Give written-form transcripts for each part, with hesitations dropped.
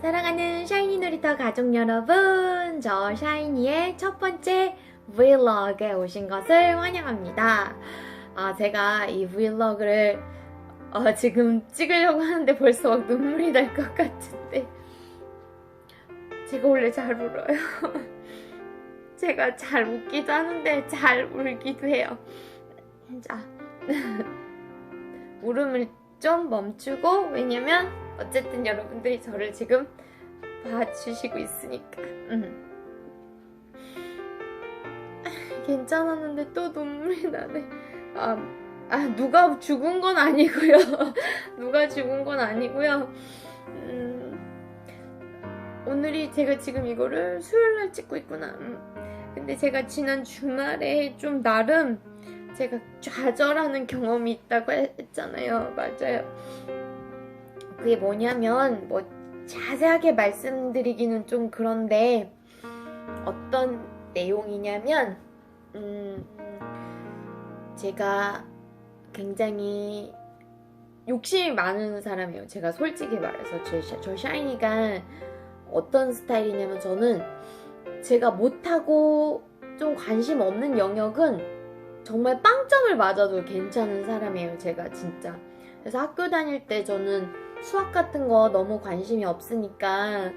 사랑하는 샤이니 놀이터 가족 여러분, 저 샤이니의 첫 번째 브이로그에 오신 것을 환영합니다. 제가 이 브이로그를 지금 찍으려고 하는데 벌써 막 눈물이 날 것 같은데, 제가 원래 잘 울어요. 제가 잘 웃기도 하는데 잘 울기도 해요. 자, 울음을 좀 멈추고, 왜냐면 어쨌든 여러분들이 저를 지금 봐주시고 있으니까. 괜찮았는데 또 눈물이 나네. 누가 죽은 건 아니고요. 누가 죽은 건 아니고요. 오늘이 제가 지금 이거를 수요일날 찍고 있구나. 근데 제가 지난 주말에 좀 나름 제가 좌절하는 경험이 있다고 했잖아요. 맞아요. 그게 뭐냐면, 뭐 자세하게 말씀드리기는 좀 그런데, 어떤 내용이냐면, 제가 굉장히 욕심이 많은 사람이에요. 제가 솔직히 말해서 저 샤이니가 어떤 스타일이냐면, 저는 제가 못하고 좀 관심 없는 영역은 정말 빵점을 맞아도 괜찮은 사람이에요. 제가 진짜. 그래서 학교 다닐 때 저는 수학 같은 거 너무 관심이 없으니까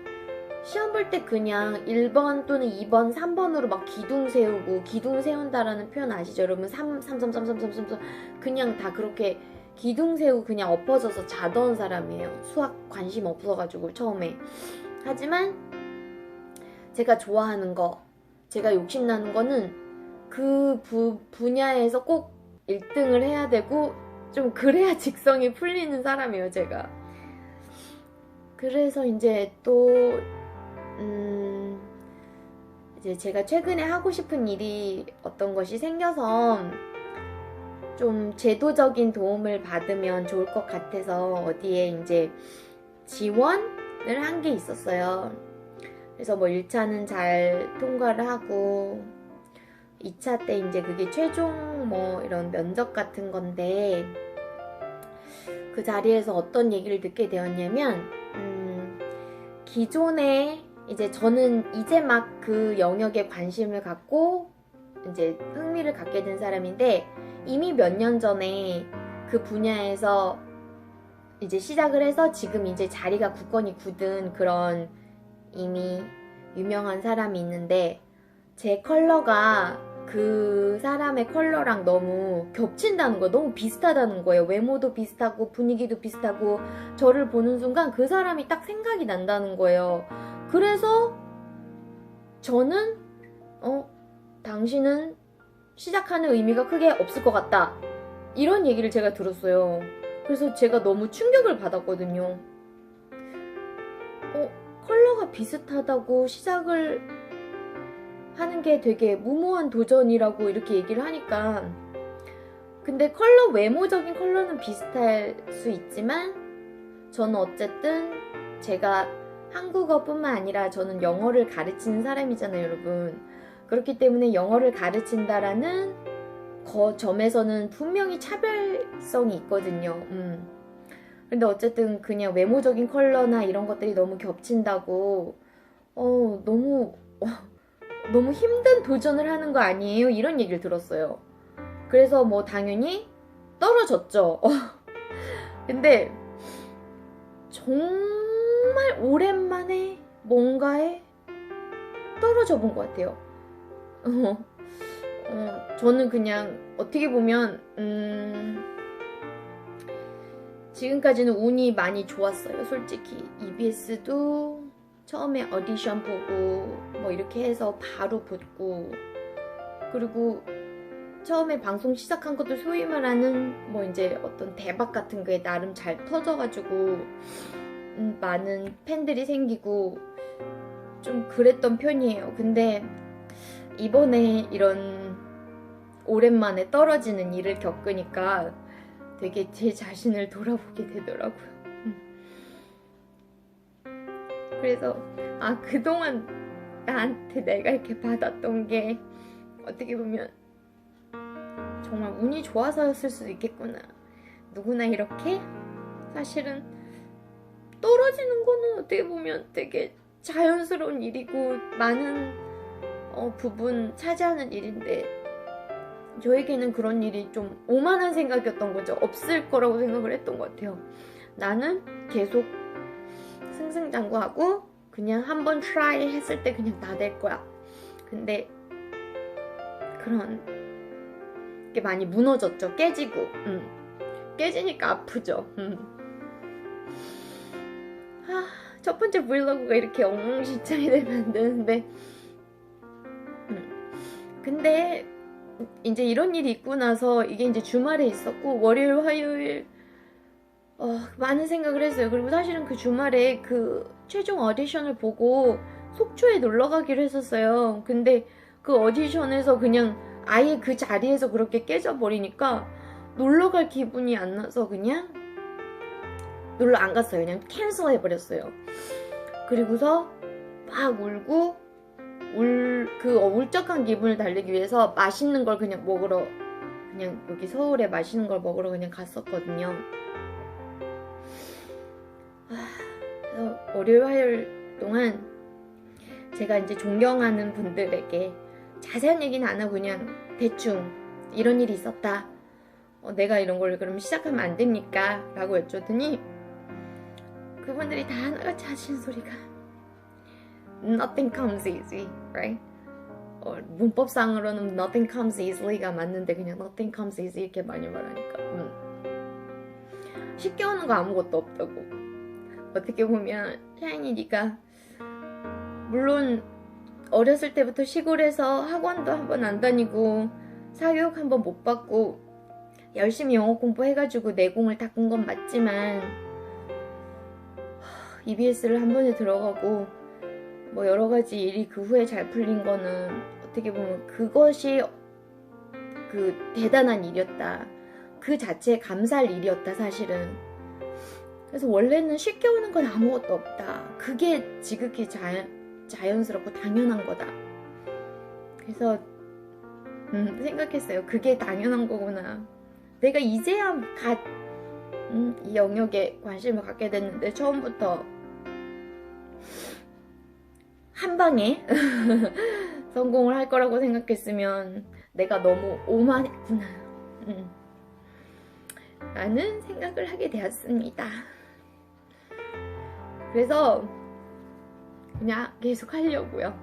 시험 볼 때 그냥 1번 또는 2번, 3번으로 막 기둥 세우고, 기둥 세운다라는 표현 아시죠? 여러분 3, 3, 3, 3, 3, 3, 3, 3 그냥 다 그렇게 기둥 세우고 그냥 엎어져서 자던 사람이에요. 수학 관심 없어가지고 처음에. 하지만 제가 좋아하는 거, 제가 욕심나는 거는 그 분야에서 꼭 1등을 해야 되고, 좀 그래야 직성이 풀리는 사람이에요, 제가. 그래서 이제 또 이제 제가 최근에 하고 싶은 일이 어떤 것이 생겨서 좀 제도적인 도움을 받으면 좋을 것 같아서 어디에 이제 지원을 한 게 있었어요. 그래서 뭐 1차는 잘 통과를 하고, 2차 때 이제 그게 최종 뭐 이런 면접 같은 건데, 그 자리에서 어떤 얘기를 듣게 되었냐면, 기존에 이제 저는 이제 막 그 영역에 관심을 갖고 이제 흥미를 갖게 된 사람인데, 이미 몇 년 전에 그 분야에서 이제 시작을 해서 지금 이제 자리가 굳건히 굳은 그런 이미 유명한 사람이 있는데, 제 컬러가 그 사람의 컬러랑 너무 겹친다는 거예요. 너무 비슷하다는 거예요. 외모도 비슷하고 분위기도 비슷하고, 저를 보는 순간 그 사람이 딱 생각이 난다는 거예요. 그래서 저는 당신은 시작하는 의미가 크게 없을 것 같다, 이런 얘기를 제가 들었어요. 그래서 제가 너무 충격을 받았거든요. 컬러가 비슷하다고 시작을 하는 게 되게 무모한 도전이라고 이렇게 얘기를 하니까, 근데 외모적인 컬러는 비슷할 수 있지만, 저는 어쨌든 제가 한국어뿐만 아니라 저는 영어를 가르치는 사람이잖아요, 여러분. 그렇기 때문에 영어를 가르친다라는 점에서는 분명히 차별성이 있거든요. 근데 어쨌든 그냥 외모적인 컬러나 이런 것들이 너무 겹친다고 너무 힘든 도전을 하는 거 아니에요? 이런 얘기를 들었어요. 그래서 뭐 당연히 떨어졌죠. 근데 정말 오랜만에 뭔가에 떨어져 본 것 같아요. 저는 그냥 어떻게 보면 지금까지는 운이 많이 좋았어요, 솔직히. EBS도 처음에 오디션 보고 뭐 이렇게 해서 바로 붙고, 그리고 처음에 방송 시작한 것도 소위 말하는 뭐 이제 어떤 대박 같은 거에 나름 잘 터져가지고 많은 팬들이 생기고 좀 그랬던 편이에요. 근데 이번에 이런 오랜만에 떨어지는 일을 겪으니까 되게 제 자신을 돌아보게 되더라고요. 그래서 그동안 나한테 내가 이렇게 받았던 게 어떻게 보면 정말 운이 좋아서였을 수도 있겠구나. 누구나 이렇게 사실은 떨어지는 거는 어떻게 보면 되게 자연스러운 일이고 많은 부분 차지하는 일인데 저에게는 그런 일이 좀 오만한 생각이었던 거죠. 없을 거라고 생각을 했던 것 같아요. 나는 계속 승승장구하고 그냥 한번 트라이 했을 때 그냥 다 될 거야. 근데 그런 게 많이 무너졌죠. 깨지고 깨지니까 아프죠. 첫 번째 브이로그가 이렇게 엉망진창이 되면 안 되는데 근데 이제 이런 일이 있고 나서 이게 이제 주말에 있었고 월요일 화요일 많은 생각을 했어요. 그리고 사실은 그 주말에 그 최종 오디션을 보고 속초에 놀러 가기로 했었어요. 근데 그 오디션에서 그냥 아예 그 자리에서 그렇게 깨져버리니까 놀러 갈 기분이 안 나서 그냥 놀러 안 갔어요. 그냥 캔슬 해버렸어요. 그리고서 막 울고 그 울적한 기분을 달래기 위해서 맛있는 걸 그냥 먹으러 그냥 여기 서울에 맛있는 걸 먹으러 그냥 갔었거든요. 그래서 월요일 화요일 동안 제가 이제 존경하는 분들에게 자세한 얘기는 안 하고 그냥 대충 이런 일이 있었다. 내가 이런 걸 그럼 시작하면 안 됩니까? 라고 여쭤더니 그분들이 다 하나같이 하시는 소리가 Nothing comes easy, right? 문법상으로는 nothing comes easily가 맞는데 그냥 nothing comes easy 이렇게 많이 말하니까 쉽게 오는 거 아무것도 없다고. 어떻게 보면 샤이니 네가 물론 어렸을 때부터 시골에서 학원도 한번 안 다니고 사교육 한번 못 받고 열심히 영어 공부해가지고 내공을 닦은 건 맞지만 EBS를 한 번에 들어가고 뭐 여러 가지 일이 그 후에 잘 풀린 거는 어떻게 보면 그것이 그 대단한 일이었다. 그 자체에 감사할 일이었다 사실은. 그래서 원래는 쉽게 오는 건 아무것도 없다. 그게 지극히 자연스럽고 당연한 거다. 그래서 생각했어요. 그게 당연한 거구나. 내가 이제야 이 영역에 관심을 갖게 됐는데 처음부터 한 방에 성공을 할 거라고 생각했으면 내가 너무 오만했구나 라는 생각을 하게 되었습니다. 그래서 그냥 계속 하려고요.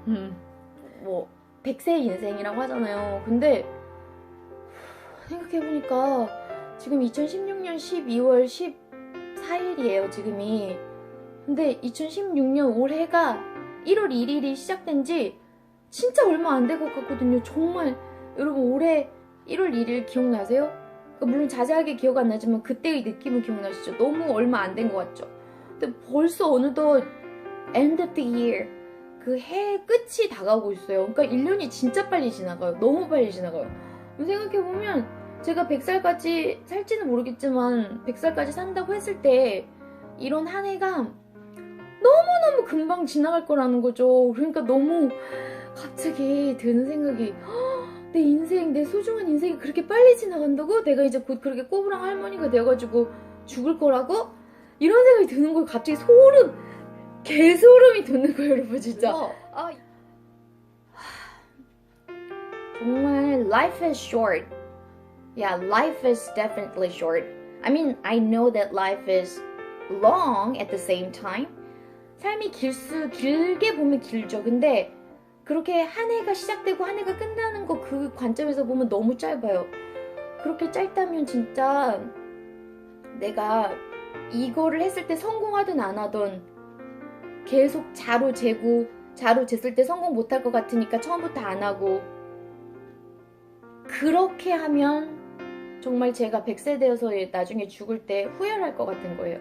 뭐 100세 인생이라고 하잖아요. 근데 생각해보니까 지금 2016년 12월 14일이에요 지금이. 근데 2016년 올해가 1월 1일이 시작된 지 진짜 얼마 안 된 것 같거든요. 정말 여러분 올해 1월 1일 기억나세요? 물론 자세하게 기억 안 나지만 그때의 느낌은 기억나시죠? 너무 얼마 안 된 것 같죠? 근데 벌써 어느덧 end of the year 그 해 끝이 다가오고 있어요. 그러니까 1년이 진짜 빨리 지나가요. 너무 빨리 지나가요. 생각해보면 제가 100살까지 살지는 모르겠지만 100살까지 산다고 했을 때 이런 한 해가 너무너무 금방 지나갈 거라는 거죠. 그러니까 너무 갑자기 드는 생각이 내 인생, 내 소중한 인생이 그렇게 빨리 지나간다고? 내가 이제 곧 그렇게 꼬부랑 할머니가 되어가지고 죽을 거라고? 이런 생각이 드는 거예요. 갑자기 개소름이 돋는 거예요, 여러분, 진짜. 정말 life is short. Yeah, life is definitely short. I mean, I know that life is long at the same time. 삶이 길게 보면 길죠. 근데 그렇게 한 해가 시작되고 한 해가 끝나는 거 그 관점에서 보면 너무 짧아요. 그렇게 짧다면 진짜 내가 이거를 했을 때 성공하든 안 하든 계속 자로 쟀을 때 성공 못할 것 같으니까 처음부터 안 하고 그렇게 하면 정말 제가 100세 되어서 나중에 죽을 때 후회할 것 같은 거예요.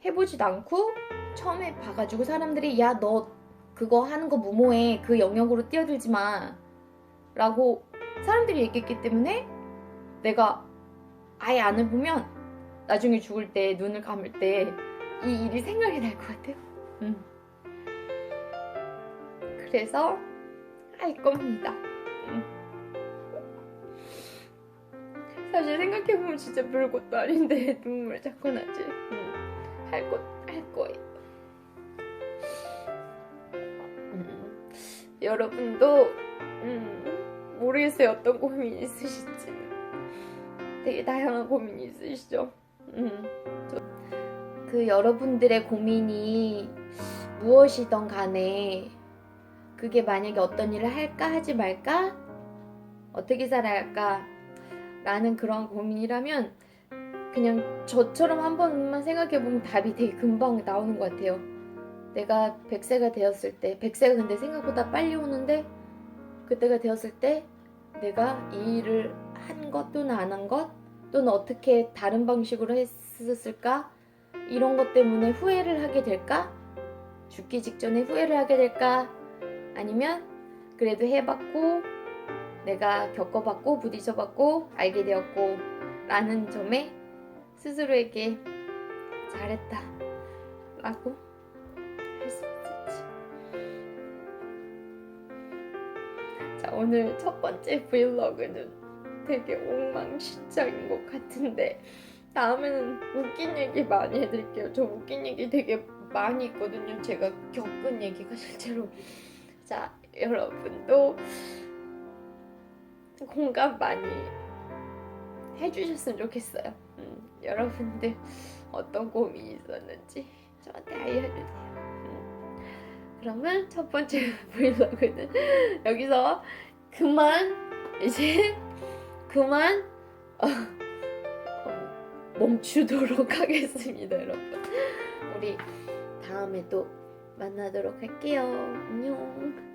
해보지도 않고 처음에 봐가지고 사람들이 야 너 그거 하는 거 무모해 그 영역으로 뛰어들지 마 라고 사람들이 얘기했기 때문에 내가 아예 안 해보면 나중에 죽을 때 눈을 감을 때 이 일이 생각이 날 것 같아요. 그래서 할 겁니다. 사실 생각해보면 진짜 별것도 아닌데 눈물 자꾸 나지. 할 거예요. 여러분도 모르겠어요. 어떤 고민이 있으실지는. 되게 다양한 고민이 있으시죠? 그 여러분들의 고민이 무엇이든 간에 그게 만약에 어떤 일을 할까 하지 말까? 어떻게 살아야 할까? 라는 그런 고민이라면 그냥 저처럼 한 번만 생각해보면 답이 되게 금방 나오는 것 같아요. 내가 100세가 되었을 때, 100세가 근데 생각보다 빨리 오는데 그때가 되었을 때 내가 이 일을 한 것 또는 안 한 것 또는 어떻게 다른 방식으로 했을까? 이런 것 때문에 후회를 하게 될까? 죽기 직전에 후회를 하게 될까? 아니면 그래도 해봤고 내가 겪어봤고 부딪혀봤고 알게 되었고 라는 점에 스스로에게 잘했다 라고 할 수 있을지. 자, 오늘 첫 번째 브이로그는 되게 엉망진창인 것 같은데 다음에는 웃긴 얘기 많이 해드릴게요. 저 웃긴 얘기 되게 많이 있거든요. 제가 겪은 얘기가 실제로. 자, 여러분도 공감 많이 해주셨으면 좋겠어요. 여러분들 어떤 고민이 있었는지 저한테 알려주세요. 그러면 첫 번째 브이로그는 여기서 그만 멈추도록 하겠습니다, 여러분. 우리 다음에 또 만나도록 할게요. 안녕.